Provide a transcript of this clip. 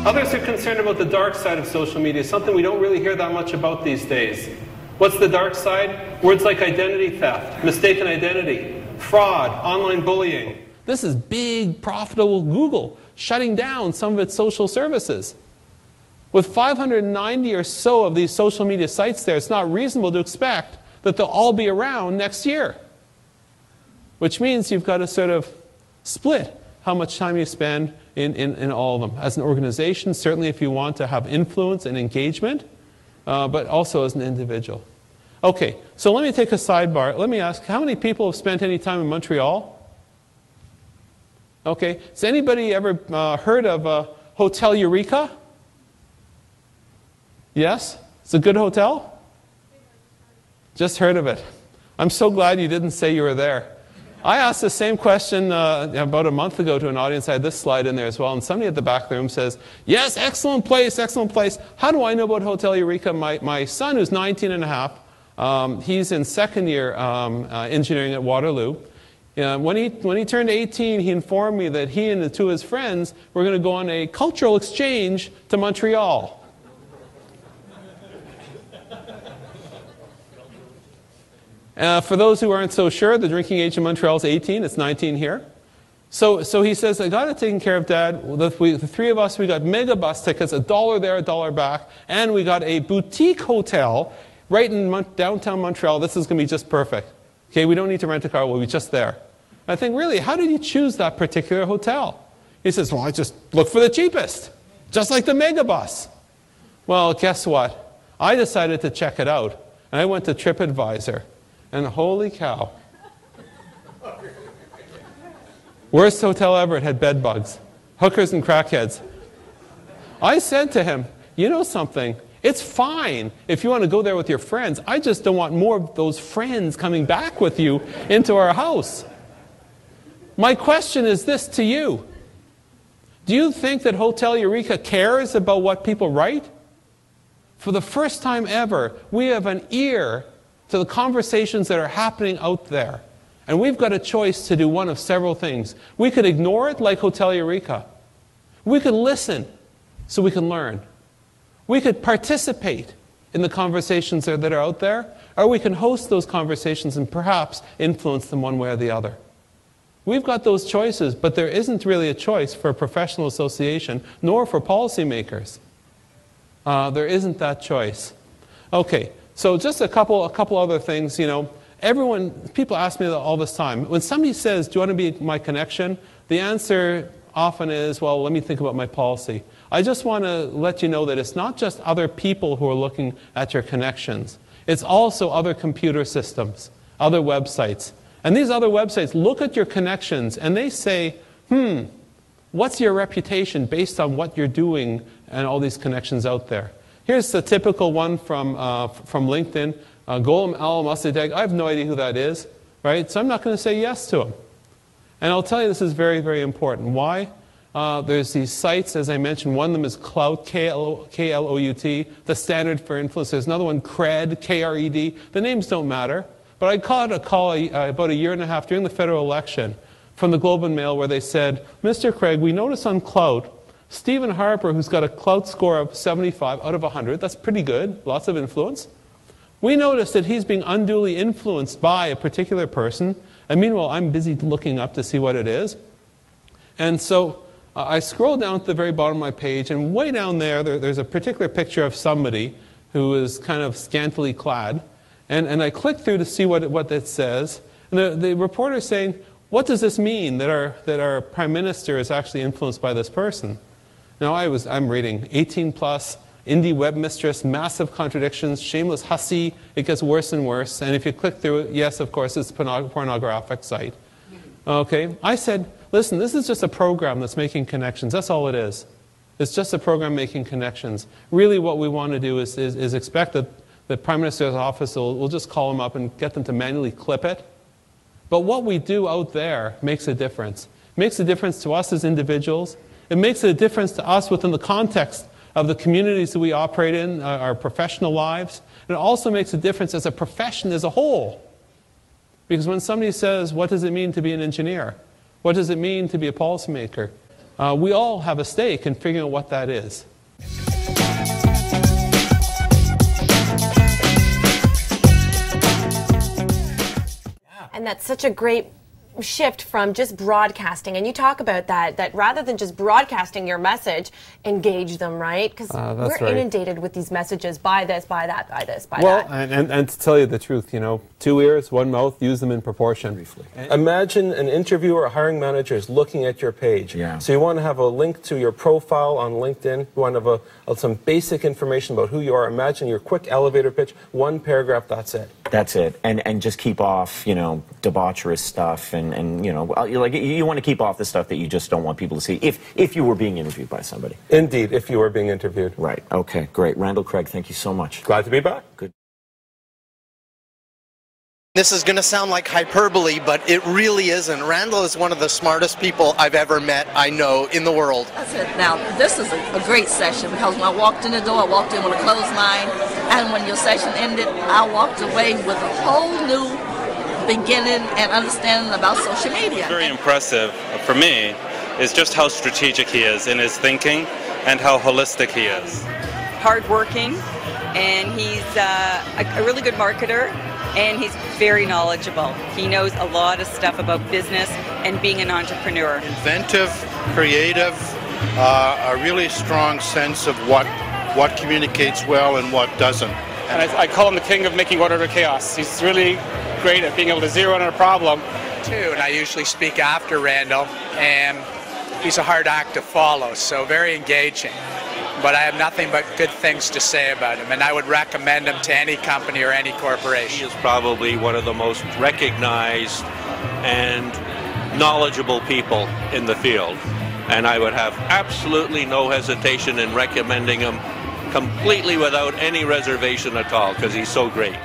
Others are concerned about the dark side of social media, something we don't really hear that much about these days. What's the dark side? Words like identity theft, mistaken identity, fraud, online bullying. This is big, profitable Google shutting down some of its social services. With 590 or so of these social media sites there, it's not reasonable to expect that they'll all be around next year. Which means you've got to sort of split how much time you spend in all of them. As an organization, certainly if you want to have influence and engagement, but also as an individual. Okay, so let me take a sidebar. Let me ask, how many people have spent any time in Montreal? Okay, has anybody ever heard of Hotel Eureka? Yes? It's a good hotel? Just heard of it. I'm so glad you didn't say you were there. I asked the same question about a month ago to an audience. I had this slide in there as well, and somebody at the back of the room says, yes, excellent place, excellent place. How do I know about Hotel Eureka? My son, who's 19 and a half, he's in second year engineering at Waterloo. When he turned 18, he informed me that he and two of his friends were going to go on a cultural exchange to Montreal. For those who aren't so sure, the drinking age in Montreal is 18. It's 19 here. So he says, I got it taken care of, Dad. The three of us, we got mega bus tickets, $1 there, $1 back, and we got a boutique hotel right in downtown Montreal. This is going to be just perfect. Okay, we don't need to rent a car. We'll be just there. I think, really, how did you choose that particular hotel? He says, well, I just looked for the cheapest, just like the mega bus. Well, guess what? I decided to check it out, and I went to TripAdvisor. And holy cow. Worst hotel ever, it had bed bugs. Hookers and crackheads. I said to him, you know something? It's fine if you want to go there with your friends. I just don't want more of those friends coming back with you into our house. My question is this to you. Do you think that Hotel Eureka cares about what people write? For the first time ever, we have an ear to the conversations that are happening out there. And we've got a choice to do one of several things. We could ignore it like Hotel Eureka. We could listen so we can learn. We could participate in the conversations that are out there, or we can host those conversations and perhaps influence them one way or the other. We've got those choices, but there isn't really a choice for a professional association, nor for policymakers. There isn't that choice. Okay. So just a couple other things, people ask me that all this time. When somebody says, do you want to be my connection? The answer often is, well, let me think about my policy. I just want to let you know that it's not just other people who are looking at your connections. It's also other computer systems, other websites. And these other websites look at your connections and they say, what's your reputation based on what you're doing and all these connections out there? Here's the typical one from LinkedIn, Golem Al-Mossadegh. I have no idea who that is, right? So I'm not going to say yes to him. And I'll tell you this is very, very important. Why? There's these sites, as I mentioned. One of them is Clout, K-L-O-U-T, the standard for influence. There's another one, Cred, K-R-E-D. The names don't matter. But I caught a call about a year and a half during the federal election from the Globe and Mail where they said, Mr. Craig, we noticed on Clout, Stephen Harper, who's got a Clout score of 75 out of 100, that's pretty good, lots of influence. We noticed that he's being unduly influenced by a particular person, and meanwhile I'm busy looking up to see what it is. And so I scroll down to the very bottom of my page, and way down there's a particular picture of somebody who is kind of scantily clad, and I click through to see what it says. And the reporter's saying, what does this mean that our Prime Minister is actually influenced by this person? Now I'm reading 18 plus, indie web mistress, massive contradictions, shameless hussy, it gets worse and worse. And if you click through it, yes, of course, it's a pornographic site. Okay, I said, listen, this is just a program that's making connections. That's all it is. It's just a program making connections. Really what we want to do is expect that the Prime Minister's office will just call them up and get them to manually clip it. But what we do out there makes a difference. It makes a difference to us as individuals. It makes a difference to us within the context of the communities that we operate in, our professional lives. And it also makes a difference as a profession as a whole. Because when somebody says, what does it mean to be an engineer? What does it mean to be a policymaker? we all have a stake in figuring out what that is. And that's such a great shift from just broadcasting, and you talk about that rather than just broadcasting your message, engage them, right? Because we're inundated with these messages, buy this, buy that, buy this, buy that. Well, and to tell you the truth, you know, 2 ears, 1 mouth, use them in proportion. Briefly. Imagine an interviewer or a hiring manager is looking at your page. Yeah. So you want to have a link to your profile on LinkedIn. You want to have some basic information about who you are. Imagine your quick elevator pitch, 1 paragraph, that's it. That's it. And just keep off, you know, debaucherous stuff and you know, like you want to keep off the stuff that you just don't want people to see if you were being interviewed by somebody. Indeed, if you were being interviewed. Right. Okay, great. Randall Craig, thank you so much. Glad to be back. Good. This is going to sound like hyperbole, but it really isn't. Randall is one of the smartest people I've ever met, I know, in the world. That's it. Now, this is a great session because when I walked in the door, I walked in with a clothesline, and when your session ended, I walked away with a whole new beginning and understanding about social media. Very impressive for me is just how strategic he is in his thinking and how holistic he is. Hardworking, and he's a really good marketer. And he's very knowledgeable. He knows a lot of stuff about business and being an entrepreneur. Inventive, creative, a really strong sense of what communicates well and what doesn't. And I call him the king of making order to chaos. He's really great at being able to zero in on a problem. Too, and I usually speak after Randall, and he's a hard act to follow, so very engaging. But I have nothing but good things to say about him, and I would recommend him to any company or any corporation. He is probably one of the most recognized and knowledgeable people in the field, and I would have absolutely no hesitation in recommending him completely without any reservation at all, because he's so great.